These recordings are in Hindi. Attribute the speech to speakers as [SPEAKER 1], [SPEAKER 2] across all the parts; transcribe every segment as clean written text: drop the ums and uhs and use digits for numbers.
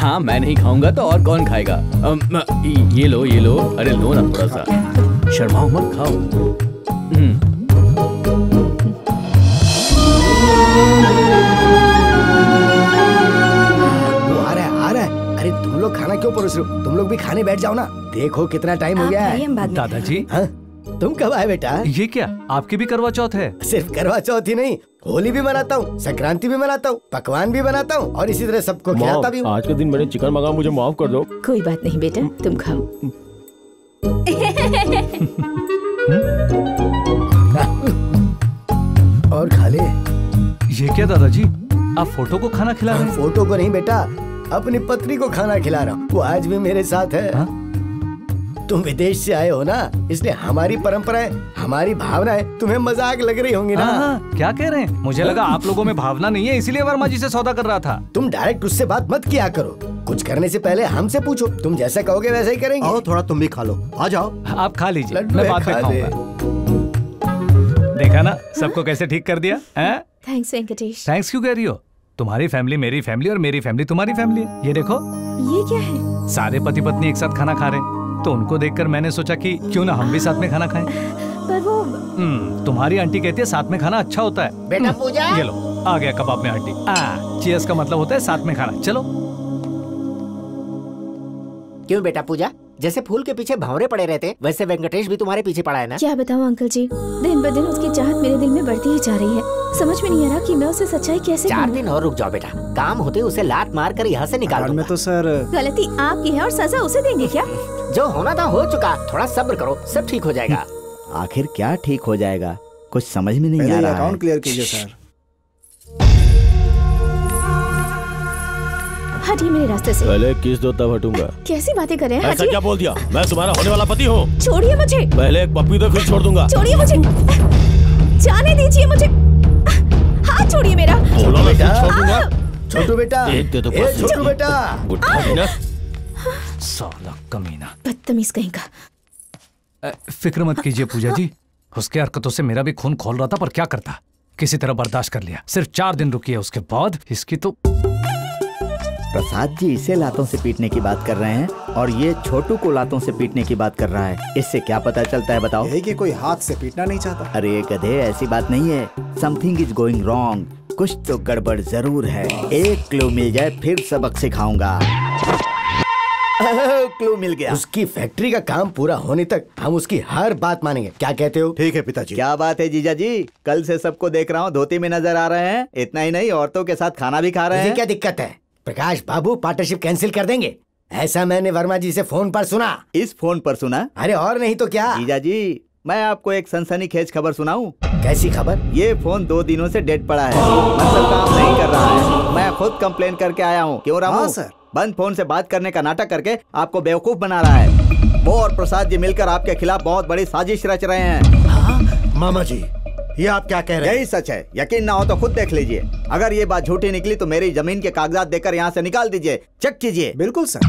[SPEAKER 1] हाँ मैं नहीं खाऊंगा तो और कौन खाएगा? ये लो ये लो। अरे लो ना थोड़ा सा, शर्माओ मत, खाओ।
[SPEAKER 2] वो आ रहा है। अरे तुम लोग खाना क्यों परोस रहे हो? तुम लोग भी खाने बैठ जाओ ना। देखो कितना टाइम हो गया है।
[SPEAKER 3] दादाजी
[SPEAKER 2] तुम कब आए बेटा?
[SPEAKER 3] ये क्या, आपकी भी करवा चौथ है?
[SPEAKER 2] सिर्फ करवा चौथ ही नहीं, होली भी मनाता हूँ, संक्रांति भी मनाता हूँ, पकवान भी बनाता हूँ और इसी तरह सबको खिलाता भी हूँ।
[SPEAKER 4] आज के दिन मैंने चिकन मंगा, मुझे माफ कर दो।
[SPEAKER 5] कोई बात नहीं बेटा, तुम खाओ।
[SPEAKER 2] और खा ले।
[SPEAKER 3] ये क्या दादाजी, आप फोटो को खाना खिला रहे हैं?
[SPEAKER 2] फोटो को नहीं बेटा, अपनी पत्नी को खाना खिला रहा हूँ। वो आज भी मेरे साथ है।
[SPEAKER 3] हा?
[SPEAKER 2] तुम विदेश से आए हो ना, इसलिए हमारी परंपराएं, हमारी भावनाएं तुम्हें मजाक लग रही होंगी ना।
[SPEAKER 3] क्या कह रहे हैं? मुझे लगा आप लोगों में भावना नहीं है, इसीलिए वर्मा जी से सौदा कर रहा था।
[SPEAKER 2] तुम डायरेक्ट उससे बात मत किया करो, कुछ करने से पहले हमसे पूछो। तुम जैसा कहोगे वैसा ही करेंगे।
[SPEAKER 6] आओ थोड़ा तुम भी खा लो, आ जाओ।
[SPEAKER 3] आप खा लीजिए,
[SPEAKER 2] लड्डू
[SPEAKER 3] मैं बाद में
[SPEAKER 2] खा ले।
[SPEAKER 3] खाऊंगा। देखा ना, सबको कैसे ठीक कर दिया है?
[SPEAKER 5] थैंक्स वेंकटेश।
[SPEAKER 3] थैंक्स क्यों कह रही हो? तुम्हारी फैमिली मेरी फैमिली और मेरी फैमिली तुम्हारी फैमिली है। ये देखो,
[SPEAKER 5] ये क्या है?
[SPEAKER 3] सारे पति पत्नी एक साथ खाना खा रहे हैं, तो उनको देखकर मैंने सोचा कि क्यों ना हम भी साथ में खाना खाएं।
[SPEAKER 5] पर वो
[SPEAKER 3] तुम्हारी आंटी कहती है साथ में खाना अच्छा होता है।
[SPEAKER 2] बेटा पूजा,
[SPEAKER 3] ये लो, आ गया कबाब में आंटी। चीयर्स का मतलब होता है साथ में खाना। चलो।
[SPEAKER 7] क्यों बेटा पूजा, जैसे फूल के पीछे भंवरे पड़े रहते, वैसे वेंकटेश भी तुम्हारे पीछे पड़ा है ना?
[SPEAKER 5] क्या बताऊं अंकल जी, दिन ब दिन उसकी चाहत मेरे दिल में बढ़ती ही जा रही है। समझ में नहीं आ रहा कि मैं उसे सच्चाई कैसे
[SPEAKER 7] 4
[SPEAKER 5] कहूं।
[SPEAKER 7] दिन और रुक जाओ बेटा, काम होते उसे लात मार कर यहाँ से निकाल दूंगा।
[SPEAKER 6] में तो सर
[SPEAKER 5] गलती आपकी है और सजा उसे देंगे क्या?
[SPEAKER 7] जो होना था हो चुका, थोड़ा सब्र करो, सब ठीक हो जाएगा।
[SPEAKER 8] आखिर क्या ठीक हो जाएगा, कुछ समझ में नहीं आ रहा है।
[SPEAKER 6] अकाउंट क्लियर कीजिए सर।
[SPEAKER 5] हटिए मेरे रास्ते से।
[SPEAKER 4] पहले किस दो तब हटूंगा।
[SPEAKER 5] कैसी बातें कर रहे हैं?
[SPEAKER 4] ऐसा क्या बोल दिया? मैं तुम्हारा होने वाला पति हूँ।
[SPEAKER 5] छोड़िए मुझे।
[SPEAKER 4] पहले एक पप्पी दो फिर छोड़ दूंगा।
[SPEAKER 5] छोड़िए मुझे, जाने दीजिए मुझे, हाथ छोड़िए मेरा।
[SPEAKER 4] बोलो मैं फिर छोड़ दूंगा।
[SPEAKER 2] छोटू बेटा, छोटू बेटा,
[SPEAKER 4] बुढ़ा भी ना।
[SPEAKER 3] साला कमीना,
[SPEAKER 5] बदतमीज कहीं का।
[SPEAKER 3] फिक्र मत कीजिए पूजा जी, उसके हरकतों से मेरा भी खून खोल रहा था, पर क्या करता, किसी तरह बर्दाश्त कर लिया। सिर्फ 4 दिन रुकी है, उसके बाद इसकी तो।
[SPEAKER 8] प्रसाद जी इसे लातों से पीटने की बात कर रहे हैं और ये छोटू को लातों से पीटने की बात कर रहा है। इससे क्या पता चलता है बताओ?
[SPEAKER 6] यही कि कोई हाथ से पीटना नहीं चाहता।
[SPEAKER 8] अरे गधे, ऐसी बात नहीं है। समथिंग इज गोइंग रॉन्ग, कुछ तो गड़बड़ जरूर है। एक क्लू मिल जाए फिर सबक सिखाऊंगा। क्लू मिल गया।
[SPEAKER 2] उसकी फैक्ट्री का काम पूरा होने तक हम उसकी हर बात मानेंगे। क्या कहते हो?
[SPEAKER 6] ठीक है पिताजी।
[SPEAKER 8] क्या बात है जीजा जी, कल से सबको देख रहा हूँ धोती में नजर आ रहे हैं। इतना ही नहीं, औरतों के साथ खाना भी खा रहे हैं।
[SPEAKER 2] क्या दिक्कत है? प्रकाश बाबू पार्टनरशिप कैंसिल कर देंगे, ऐसा मैंने वर्मा जी से फोन पर सुना।
[SPEAKER 8] इस फोन पर सुना?
[SPEAKER 2] अरे और नहीं तो क्या।
[SPEAKER 8] जीजा जी, मैं आपको एक सनसनीखेज खबर सुनाऊं?
[SPEAKER 2] कैसी खबर?
[SPEAKER 8] ये फोन 2 दिनों से डेड पड़ा है, मतलब काम नहीं कर रहा है। मैं खुद कंप्लेन करके आया हूँ। क्यों रामू?
[SPEAKER 6] हाँ सर।
[SPEAKER 8] बंद फोन से बात करने का नाटक करके आपको बेवकूफ बना रहा है। वो और प्रसाद जी मिलकर आपके खिलाफ बहुत बड़ी साजिश रच रहे हैं।
[SPEAKER 6] हाँ? मामा जी, ये आप क्या कह रहे हैं?
[SPEAKER 8] यही सच है, यकीन ना हो तो खुद देख लीजिए। अगर ये बात झूठी निकली तो मेरी जमीन के कागजात देकर यहाँ से निकाल दीजिए। चेक कीजिए।
[SPEAKER 6] बिल्कुल सर।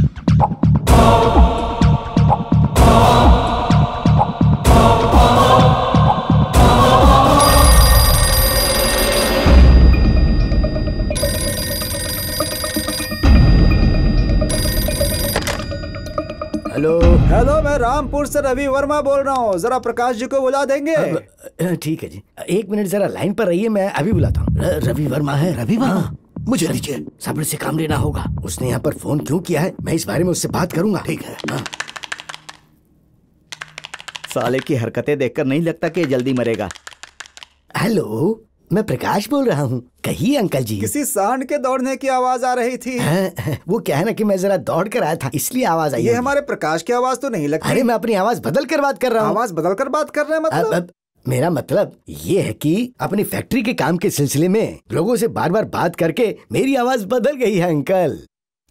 [SPEAKER 2] हेलो
[SPEAKER 6] हेलो, मैं रामपुर से रवि वर्मा बोल रहा हूँ। जरा प्रकाश जी को बुला देंगे?
[SPEAKER 2] ठीक है जी, 1 मिनट जरा लाइन पर रहिए, मैं अभी बुलाता हूँ। रवि वर्मा है? रवि वर्मा? मुझे दीजिए, सब्र से काम लेना होगा। उसने यहाँ पर फोन क्यों किया है, मैं इस बारे में उससे बात करूंगा। ठीक है।
[SPEAKER 8] साले की हरकतें देखकर नहीं लगता कि जल्दी मरेगा।
[SPEAKER 2] हेलो, मैं प्रकाश बोल रहा हूँ। कहिए अंकल जी।
[SPEAKER 6] किसी सांड के दौड़ने की आवाज आ रही थी।
[SPEAKER 2] वो क्या है ना कि मैं जरा दौड़ कर आया था, इसलिए आवाज आई।
[SPEAKER 6] ये हमारे प्रकाश की आवाज तो नहीं लगती।
[SPEAKER 2] अरे मैं अपनी आवाज बदल कर बात कर रहा हूँ।
[SPEAKER 6] आवाज बदल कर बात कर रहे हैं मतलब?
[SPEAKER 2] मेरा मतलब ये है कि अपनी फैक्ट्री के काम के सिलसिले में लोगों से बार बार बात करके मेरी आवाज बदल गई है अंकल।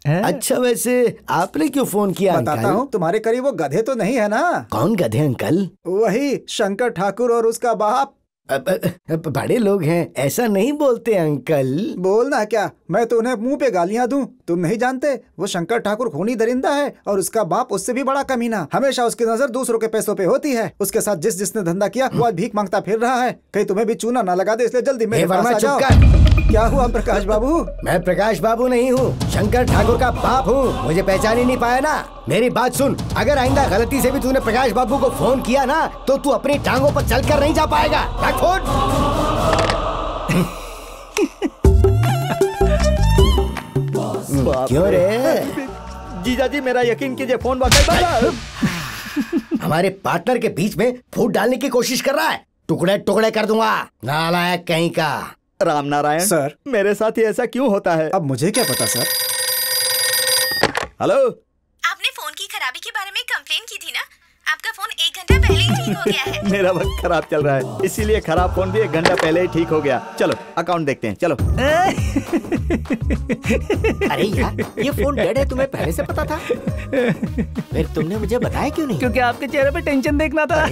[SPEAKER 2] अच्छा वैसे आपने क्यों फोन किया?
[SPEAKER 6] बताता हूँ, तुम्हारे करीब वो गधे तो नहीं है ना?
[SPEAKER 2] कौन गधे अंकल?
[SPEAKER 6] वही शंकर ठाकुर और उसका बाप।
[SPEAKER 2] बड़े लोग हैं, ऐसा नहीं बोलते अंकल।
[SPEAKER 6] बोलना क्या, मैं तो उन्हें मुंह पे गालियां दूं। तुम नहीं जानते वो शंकर ठाकुर खूनी दरिंदा है और उसका बाप उससे भी बड़ा कमीना। हमेशा उसकी नजर दूसरों के पैसों पे होती है। उसके साथ जिसने धंधा किया वो आज भीख मांगता फिर रहा है। कहीं तुम्हें भी चूना ना लगा दे, इसलिए जल्दी मेरे पास आ जाओ। क्या हुआ प्रकाश बाबू?
[SPEAKER 2] मैं प्रकाश बाबू नहीं हूँ, शंकर ठाकुर का बाप हूँ। मुझे पहचान ही नहीं पाया ना? मेरी बात सुन, अगर आइंदा गलती से भी तूने प्रकाश बाबू को फोन किया ना तो तू अपनी टांगों पर चलकर नहीं जा पाएगा। रख फोन। क्यों रे?
[SPEAKER 8] जीजा जी मेरा यकीन कीजिए, फोन वाकई
[SPEAKER 2] हमारे पार्टनर के बीच में फूट डालने की कोशिश कर रहा है। टुकड़े टुकड़े कर दूंगा, नालायक कहीं का।
[SPEAKER 8] राम नारायण
[SPEAKER 6] सर,
[SPEAKER 8] मेरे साथ ही ऐसा क्यों होता है?
[SPEAKER 6] अब मुझे क्या पता सर।
[SPEAKER 8] हेलो,
[SPEAKER 5] आपने फोन की खराबी के बारे में कंप्लेन की थी ना? आपका फोन 1 घंटा पहले ही ठीक हो गया है।
[SPEAKER 8] मेरा वक्त खराब चल रहा है, इसीलिए खराब फोन भी 1 घंटा पहले ही ठीक हो गया। चलो अकाउंट देखते हैं, चलो।
[SPEAKER 7] अरे यार, ये फोन डेड है, तुम्हें पहले से पता था? फिर तुमने मुझे बताया क्यों नहीं?
[SPEAKER 3] क्योंकि आपके चेहरे पे टेंशन देखना था।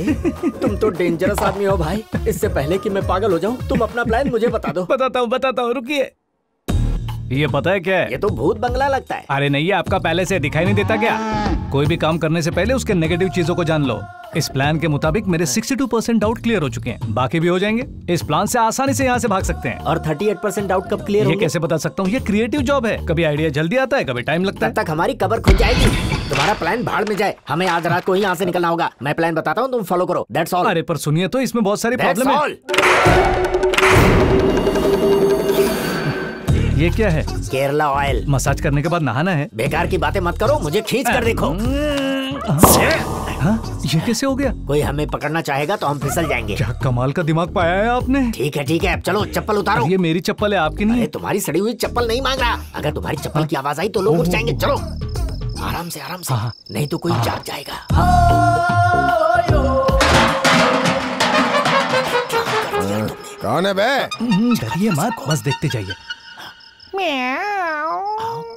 [SPEAKER 7] तुम तो डेंजरस आदमी हो भाई। इससे पहले कि मैं पागल हो जाऊं, तुम अपना प्लान मुझे बता दो।
[SPEAKER 3] बताता हूँ, रुकिए। ये पता है क्या है?
[SPEAKER 7] ये तो भूत बंगला लगता है।
[SPEAKER 3] अरे नहीं, ये आपका पहले से दिखाई नहीं देता क्या? कोई भी काम करने से पहले उसके नेगेटिव चीजों को जान लो। इस प्लान के मुताबिक मेरे 62% डाउट क्लियर हो चुके हैं, बाकी भी हो जाएंगे। इस प्लान से आसानी से यहाँ से भाग सकते हैं।
[SPEAKER 7] और 38% डाउट कब क्लियर
[SPEAKER 3] ये
[SPEAKER 7] होंगे?
[SPEAKER 3] कैसे बता सकता हूँ? ये क्रिएटिव जॉब है, कभी आइडिया जल्दी आता है, कभी टाइम लगता है।
[SPEAKER 7] तब तक हमारी कबर खुल जाएगी। तुम्हारा प्लान भाड़ में जाए, हमें आज रात को ही यहाँ से निकलना होगा। मैं प्लान बताता हूँ, तुम फॉलो करो। That's all.
[SPEAKER 3] अरे पर सुनिए तो, इसमें बहुत सारी प्रॉब्लम है। ये क्या है?
[SPEAKER 7] केरला ऑयल।
[SPEAKER 3] मसाज करने के बाद नहाना है?
[SPEAKER 7] बेकार की बातें मत करो, मुझे खींच कर देखो।
[SPEAKER 3] हाँ, ये कैसे हो गया?
[SPEAKER 7] कोई हमें पकड़ना चाहेगा तो हम फिसल जाएंगे।
[SPEAKER 3] क्या कमाल का दिमाग पाया है आपने।
[SPEAKER 7] ठीक है, अब चलो चप्पल उतारो।
[SPEAKER 3] ये मेरी चप्पल है, आपकी नहीं।
[SPEAKER 7] अरे तुम्हारी सड़ी हुई चप्पल नहीं मांग रहा। अगर तुम्हारी चप्पल की आवाज आई तो लोग उठ जाएंगे। चलो आराम से नहीं तो कोई जाग जाएगा।
[SPEAKER 9] कौन है बे?
[SPEAKER 3] डरिए मत, बस देखते जाइए।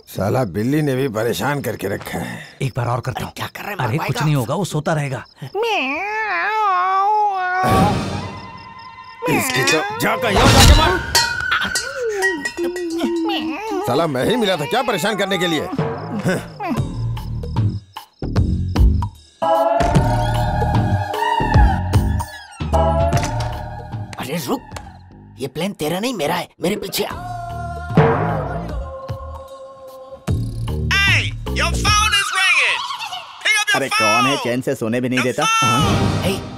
[SPEAKER 9] साला बिल्ली ने भी परेशान करके रखा है।
[SPEAKER 3] एक बार और करता हूँ।
[SPEAKER 7] क्या कर रहा है?
[SPEAKER 3] अरे कुछ नहीं होगा, वो सोता रहेगा।
[SPEAKER 9] इसकी तो जाकर यहाँ जाके मार। साला मैं ही मिला था क्या परेशान करने के लिए?
[SPEAKER 7] अरे रुक, ये प्लेन तेरा नहीं मेरा है, मेरे पीछे आ।
[SPEAKER 8] अरे कौन है? चैन से सोने भी नहीं देता।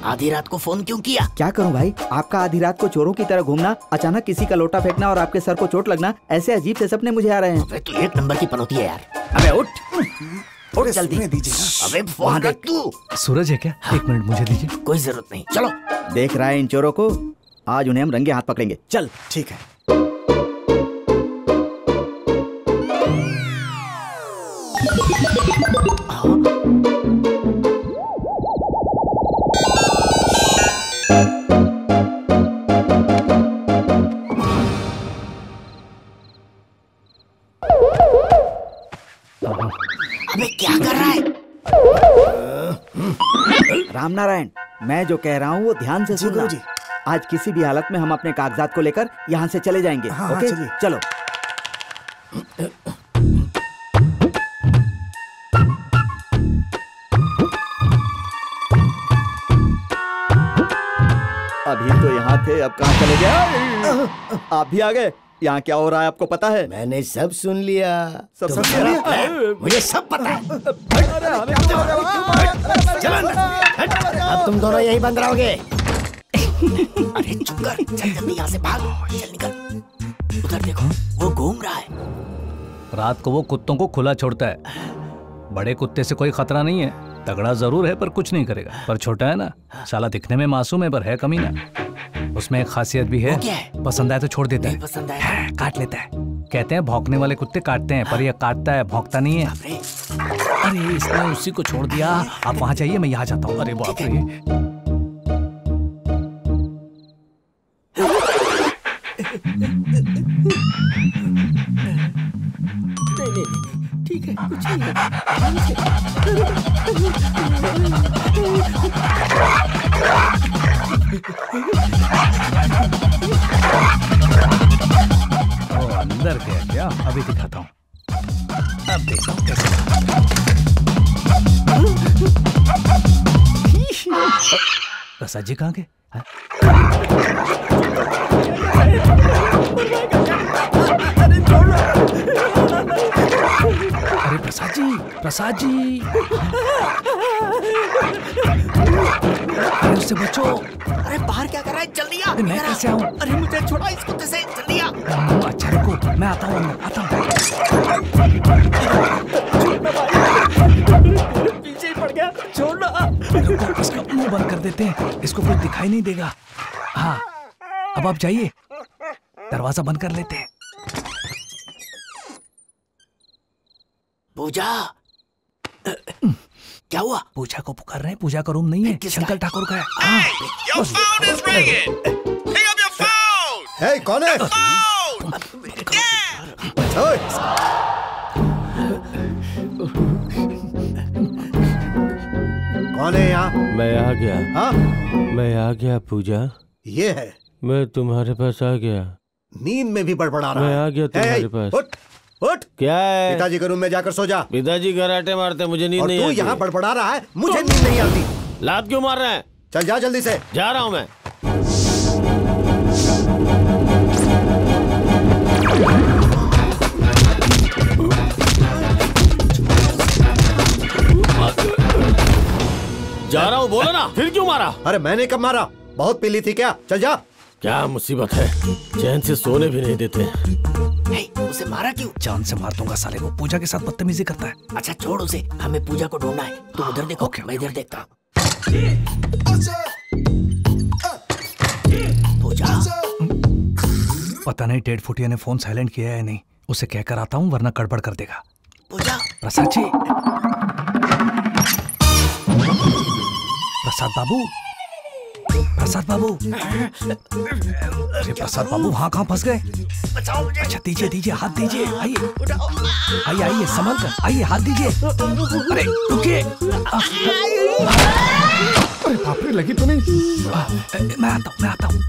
[SPEAKER 7] आधी रात को फोन क्यों किया?
[SPEAKER 8] क्या करूं भाई, आपका आधी रात को चोरों की तरह घूमना, अचानक किसी का लोटा फेंकना और आपके सर को चोट लगना, ऐसे अजीब से सपने मुझे आ रहे हैं।
[SPEAKER 7] अबे तू 1 नंबर की पनौती है यार। अबे उठ जल्दी। अबे फोन रख तू।
[SPEAKER 3] सूरज है क्या? 1 मिनट मुझे दीजिए।
[SPEAKER 7] कोई जरूरत नहीं, चलो।
[SPEAKER 8] देख रहा है इन चोरों को, आज उन्हें हम रंगे हाथ पकड़ेंगे। चल।
[SPEAKER 6] ठीक है।
[SPEAKER 7] अबे क्या कर रहा है?
[SPEAKER 8] राम नारायण, मैं जो कह रहा हूँ वो ध्यान से सुनना।
[SPEAKER 6] जी।
[SPEAKER 8] आज किसी भी हालत में हम अपने कागजात को लेकर यहाँ से चले जाएंगे। ओके?
[SPEAKER 6] चलिए।
[SPEAKER 8] चलो। अभी तो यहाँ थे, अब कहाँ चले गए? आप भी आ गए। यहाँ क्या हो रहा है आपको पता है?
[SPEAKER 2] मैंने सब सुन लिया।
[SPEAKER 8] सब सुन लिया?
[SPEAKER 2] मुझे सब पता है। चलो अब तुम दोनों यहीं बंद रहोगे।
[SPEAKER 7] अरे चुप कर, चल जल्दी यहाँ से भाग। चल निकल। उधर देखो, वो घूम रहा है।
[SPEAKER 3] रात को वो कुत्तों को खुला छोड़ता है। बड़े कुत्ते से कोई खतरा नहीं है, तगड़ा जरूर है पर कुछ नहीं करेगा। पर छोटा है ना, साला दिखने में मासूम है पर है कमीना। उसमें एक खासियत भी है, पसंद आए तो छोड़ देता है,
[SPEAKER 7] पसंद आए
[SPEAKER 3] काट लेता है। कहते हैं भौंकने वाले कुत्ते काटते हैं, पर ये काटता है, भौंकता नहीं है। अरे इसने उसी को छोड़ दिया। आप वहां जाइए, मैं यहाँ जाता हूँ। अरे बाप रे।
[SPEAKER 7] ठीक है, कुछ नहीं है।
[SPEAKER 3] अंदर गया क्या? अभी दिखाता हूँ। अब देखता हूँ कैसे। प्रसाद जी कहाँ गए? अरे प्रसाद जी, प्रसाद जी, अरे उससे बचो।
[SPEAKER 7] अरे बाहर क्या कर रहा है? जल्दी आ।
[SPEAKER 3] मैं कैसे आऊँ?
[SPEAKER 7] अरे मुझे छोड़ा इस कुत्ते से, जल्दी आ।
[SPEAKER 3] अच्छा रुको, मैं आता हूँ, आता हूँ।
[SPEAKER 7] पीछे ही पड़ गया, छोड़ना।
[SPEAKER 3] रुको, इसका मुंह बंद कर देते हैं, इसको कुछ दिखाई नहीं देगा। हाँ, अब आप जाइए, दरवाजा बंद कर लेते हैं।
[SPEAKER 7] पूजा, क्या हुआ?
[SPEAKER 3] पूजा को पुकार रहे हैं। पूजा का रूम नहीं है, शंकर ठाकुर का है।
[SPEAKER 2] हे, कौन है? ओए! कौन है यहाँ?
[SPEAKER 4] मैं आ गया।
[SPEAKER 2] हाँ?
[SPEAKER 4] मैं आ गया पूजा।
[SPEAKER 2] ये है।
[SPEAKER 4] मैं तुम्हारे पास आ गया।
[SPEAKER 2] नींद में भी बड़बड़ा रहा है।
[SPEAKER 4] मैं आ गया तुम्हारे पास।
[SPEAKER 2] उठ, उठ।
[SPEAKER 4] क्या है?
[SPEAKER 2] पिताजी के रूम में जाकर सो जा।
[SPEAKER 4] पिताजी कराटे मारते, मुझे नींद नहीं
[SPEAKER 2] आती। तू यहाँ बड़बड़ा रहा है, मुझे नींद नहीं आती।
[SPEAKER 4] लात क्यों मार रहे हैं?
[SPEAKER 2] चल जा जल्दी से।
[SPEAKER 4] जा रहा हूँ मैं। जा रहा हूँ, बोलो ना। फिर क्यों मारा?
[SPEAKER 2] अरे मैंने कब मारा? बहुत पीली थी क्या? चल जा।
[SPEAKER 4] क्या मुसीबत है, चैन से सोने भी नहीं देते।
[SPEAKER 7] उसे मारा क्यों?
[SPEAKER 3] जान से मार दूंगा साले को, पूजा के साथ बदतमीजी करता है।
[SPEAKER 7] अच्छा छोड़ उसे, हमें पूजा को ढूंढना है। तुम उधर देखो, मैं इधर देखता हूँ। पूजा,
[SPEAKER 3] पता नहीं डेढ़ फुटिया ने फोन साइलेंट किया है या नहीं। उसे कहकर आता हूँ वरना गड़बड़ कर देगा।
[SPEAKER 7] पूजा,
[SPEAKER 3] प्रसाद जी, प्रसाद बाबू, प्रसाद बाबू, अरे प्रसाद बाबू वहाँ कहाँ फंस गए? अच्छा दीजिए दीजिए, हाथ दीजिए। आइए आइए आइए, संभल कर आइए, हाथ दीजिए। अरे रुकिए। अरे बाप रे, लगी तो नहीं? मैं आता हूँ।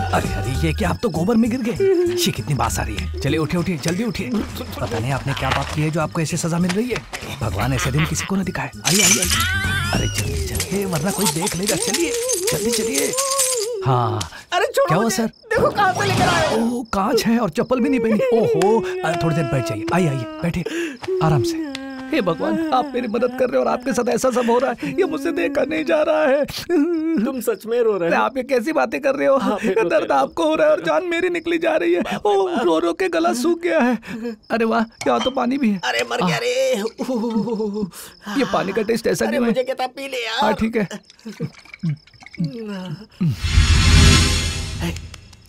[SPEAKER 3] अरे अरे ये क्या, आप तो गोबर में गिर गए। ये कितनी बात आ रही है। चलिए उठिए उठिए, जल्दी उठिए। पता नहीं आपने क्या बात की है जो आपको ऐसे सजा मिल रही है। भगवान ऐसे दिन किसी को न दिखाए। आइए आइए आइए। अरे जल्दी चलिए वरना कोई देख लेगा। चलिए जल्दी चलिए। हाँ,
[SPEAKER 7] अरे
[SPEAKER 3] क्या हुआ सर?
[SPEAKER 7] देखो कहाँ से लेकर आए।
[SPEAKER 3] ओह, कांच है और चप्पल भी नहीं पहनी। ओहो, थोड़ी देर बैठ जाइए। आइए आइए, बैठिए आराम से। हे भगवान, आप मेरी मदद कर रहे हो और आपके साथ ऐसा सब हो रहा है। ये मुझसे देखा नहीं जा रहा है।
[SPEAKER 7] तुम सच में रो रहे हो?
[SPEAKER 3] आप ये कैसी बातें कर रहे हो? दर्द आपको हो रहा है और जान मेरी निकली जा रही है। ओह, रो रो के गला सूख गया है। अरे वाह, क्या तो पानी भी है।
[SPEAKER 7] अरे मर गया रे।
[SPEAKER 3] ये पानी का टेस्ट ऐसा क्यों है?
[SPEAKER 7] मुझे कहता पी ले यार।
[SPEAKER 3] हाँ ठीक है।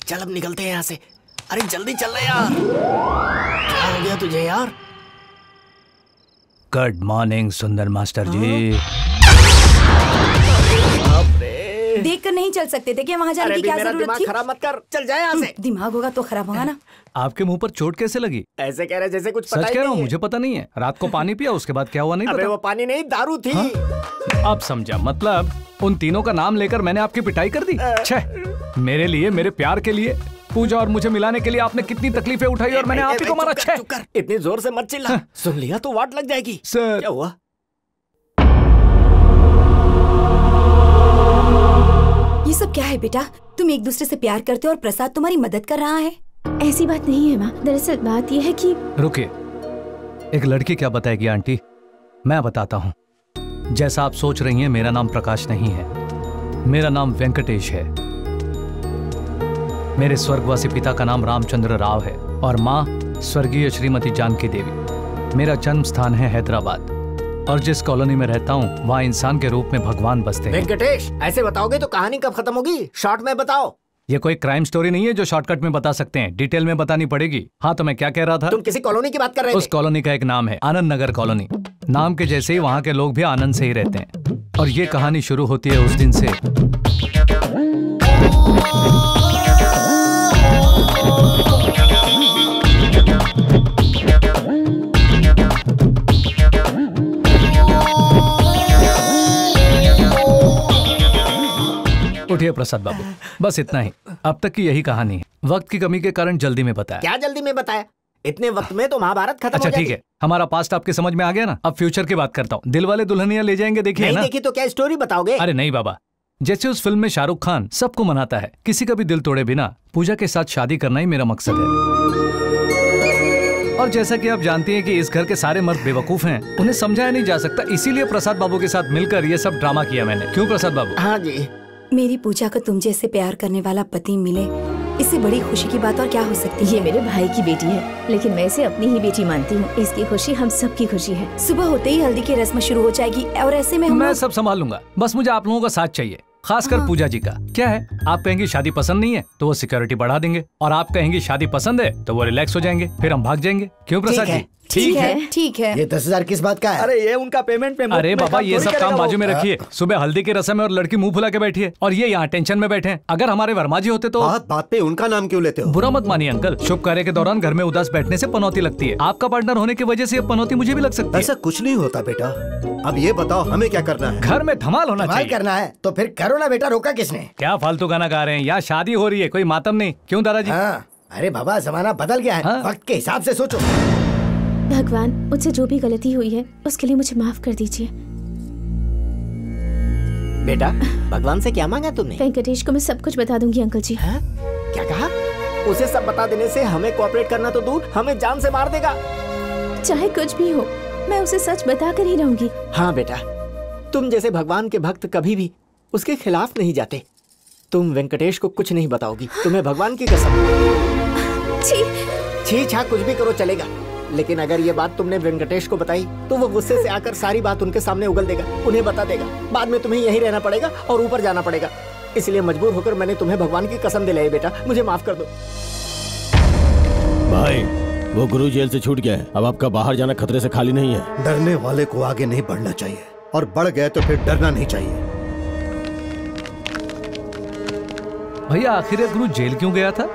[SPEAKER 7] चल अब निकलते हैं यहाँ से। अरे जल्दी चल रहे यार। क्या हो गया तुझे यार?
[SPEAKER 3] गुड मॉर्निंग सुंदर मास्टर जी।
[SPEAKER 5] देख कर नहीं चल सकते थे कि वहाँ जाने की क्या जरूरत थी?
[SPEAKER 7] खराब मत कर, चल जाए यहाँ से।
[SPEAKER 5] दिमाग होगा तो खराब होगा ना।
[SPEAKER 3] आपके मुंह पर चोट कैसे लगी?
[SPEAKER 7] ऐसे कह रहे जैसे कुछ पता ही
[SPEAKER 3] सच कह रहा हूँ,
[SPEAKER 7] नहीं है।
[SPEAKER 3] मुझे पता नहीं है। रात को पानी पिया, उसके बाद क्या हुआ नहीं
[SPEAKER 7] अबे
[SPEAKER 3] पता।
[SPEAKER 7] वो पानी नहीं, दारू थी।
[SPEAKER 3] हाँ? अब समझा, मतलब उन तीनों का नाम लेकर मैंने आपकी पिटाई कर दी। छे, मेरे लिए, मेरे प्यार के लिए, पूजा और मुझे मिलाने के लिए आपने कितनी तकलीफें उठाई और मैंने आप ही को मारा। छे,
[SPEAKER 7] इतनी जोर से मत चिल्ला। सुन लिया तो वाट लग जाएगी।
[SPEAKER 3] सर
[SPEAKER 7] क्या हुआ?
[SPEAKER 5] ये सब क्या है बेटा? तुम एक दूसरे से प्यार करते हो और प्रसाद तुम्हारी मदद कर रहा है। ऐसी बात नहीं है माँ। दरअसल बात यह है कि
[SPEAKER 3] रुकिए, एक लड़की क्या बताएगी आंटी? मैं बताता हूँ। जैसा आप सोच रही हैं, मेरा नाम प्रकाश नहीं है, मेरा नाम वेंकटेश है। मेरे स्वर्गवासी पिता का नाम रामचंद्र राव है और माँ स्वर्गीय श्रीमती जानकी देवी। मेरा जन्म स्थान है हैदराबाद और जिस कॉलोनी में रहता हूँ वहाँ इंसान के रूप में भगवान बसते हैं।
[SPEAKER 7] वेंकटेश, ऐसे बताओगे तो कहानी कब खत्म होगी? शॉर्ट में बताओ।
[SPEAKER 3] ये कोई क्राइम स्टोरी नहीं है जो शॉर्टकट में बता सकते हैं, डिटेल में बतानी पड़ेगी। हाँ, तो मैं क्या कह रहा था?
[SPEAKER 7] तुम किसी कॉलोनी की बात कर रहे थे।
[SPEAKER 3] उस कॉलोनी का एक नाम है आनंद नगर कॉलोनी। नाम के जैसे ही वहाँ के लोग भी आनंद से ही रहते हैं। और ये कहानी शुरू होती है उस दिन से ये प्रसाद बाबू, बस इतना ही। अब तक की यही कहानी है। वक्त की कमी के कारण जल्दी में बताया।
[SPEAKER 7] क्या जल्दी में बताया? इतने वक्त में तो महाभारत खत्म हो
[SPEAKER 3] अच्छा
[SPEAKER 7] जाती।
[SPEAKER 3] ठीक है, हमारा पास्ट आपके समझ में आ गया ना। अब फ्यूचर की बात करता हूँ। दिल वाले दुल्हनिया ले जाएंगे, देखिए
[SPEAKER 7] नहीं
[SPEAKER 3] ना।
[SPEAKER 7] देखी तो क्या स्टोरी बताओगे?
[SPEAKER 3] अरे नहीं बाबा, जैसे उस फिल्म में शाहरुख खान सबको मनाता है, किसी का भी दिल तोड़े बिना पूजा के साथ शादी करना ही मेरा मकसद है। और जैसा कि आप जानती हैं कि इस घर के सारे मर्द बेवकूफ हैं, उन्हें समझाया नहीं जा सकता, इसीलिए प्रसाद बाबू के साथ मिलकर ये सब ड्रामा किया मैंने। क्यों प्रसाद बाबू?
[SPEAKER 7] हाँ जी।
[SPEAKER 5] मेरी पूजा को तुम जैसे प्यार करने वाला पति मिले, इससे बड़ी खुशी की बात और क्या हो सकती है?
[SPEAKER 10] ये मेरे भाई की बेटी है, लेकिन मैं इसे अपनी ही बेटी मानती हूँ। इसकी खुशी हम सबकी खुशी है।
[SPEAKER 5] सुबह होते ही हल्दी की रस्म शुरू हो जाएगी और ऐसे में
[SPEAKER 3] मैं सब संभाल लूंगा, बस मुझे आप लोगों का साथ चाहिए, खासकर पूजा जी का। क्या है, आप कहेंगी शादी पसंद नहीं है तो वो सिक्योरिटी बढ़ा देंगे, और आप कहेंगी शादी पसंद है तो वो रिलैक्स हो जाएंगे, फिर हम भाग जाएंगे। क्यों प्रसाद जी?
[SPEAKER 5] ठीक है, ठीक है।
[SPEAKER 2] ये 10,000 किस बात का है?
[SPEAKER 8] अरे ये उनका पेमेंट पे
[SPEAKER 3] अरे बाबा, ये सब काम बाजू में रखिए। सुबह हल्दी की रस्म है और लड़की मुंह फुला के बैठी है, और ये यहाँ टेंशन में बैठे हैं। अगर हमारे वर्मा जी होते तो।
[SPEAKER 2] बात पे उनका नाम क्यों लेते हो?
[SPEAKER 3] बुरा मत मानिए अंकल, शुभ कार्य के दौरान घर में उदास बैठने से पनौती लगती है। आपका पार्टनर होने की वजह से ये पनौती मुझे भी लग सकती है।
[SPEAKER 2] ऐसा कुछ नहीं होता बेटा। अब ये बताओ हमें क्या करना है?
[SPEAKER 3] घर में धमाल होना चाहिए।
[SPEAKER 2] करना है तो फिर करो ना बेटा, रोका किसने?
[SPEAKER 3] क्या फालतू गाना गा रहे हैं? यहाँ शादी हो रही है, कोई मातम नहीं। क्यों दादाजी?
[SPEAKER 2] अरे बाबा, जमाना बदल गया है, वक्त के हिसाब से सोचो।
[SPEAKER 10] भगवान, मुझसे जो भी गलती हुई है उसके लिए मुझे माफ कर दीजिए।
[SPEAKER 7] बेटा, भगवान से क्या मांगा तुमने?
[SPEAKER 10] वेंकटेश को मैं सब कुछ बता दूंगी अंकल जी।
[SPEAKER 7] क्या कहा? उसे सब बता देने से हमें कोऑपरेट करना तो दूर, हमें जान से मार देगा।
[SPEAKER 10] चाहे कुछ भी हो, मैं उसे सच बता कर ही रहूंगी।
[SPEAKER 7] हाँ बेटा, तुम जैसे भगवान के भक्त कभी भी उसके खिलाफ नहीं जाते। तुम वेंकटेश को कुछ नहीं बताओगी, तुम्हें भगवान की कसम। छी छा कुछ भी करो चलेगा, लेकिन अगर ये बात तुमने वेंकटेश को बताई तो वो गुस्से से आकर सारी बात उनके सामने उगल देगा, उन्हें बता देगा। बाद में तुम्हें यहीं रहना पड़ेगा और ऊपर जाना पड़ेगा। इसलिए मजबूर होकर मैंने तुम्हें भगवान की कसम दिलाई। बेटा, मुझे माफ कर दो।
[SPEAKER 4] भाई, वो गुरु जेल से छूट गया है, अब आपका बाहर जाना खतरे से खाली नहीं है।
[SPEAKER 2] डरने वाले को आगे नहीं बढ़ना चाहिए, और बढ़ गए तो फिर डरना नहीं चाहिए।
[SPEAKER 3] भैया, आखिर ये गुरु जेल क्यों गया था?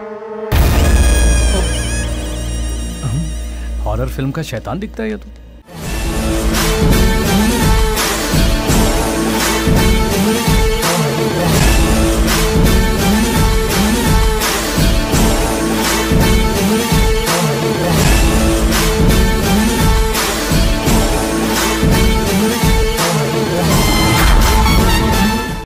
[SPEAKER 3] हॉरर फिल्म का शैतान दिखता है ये तो।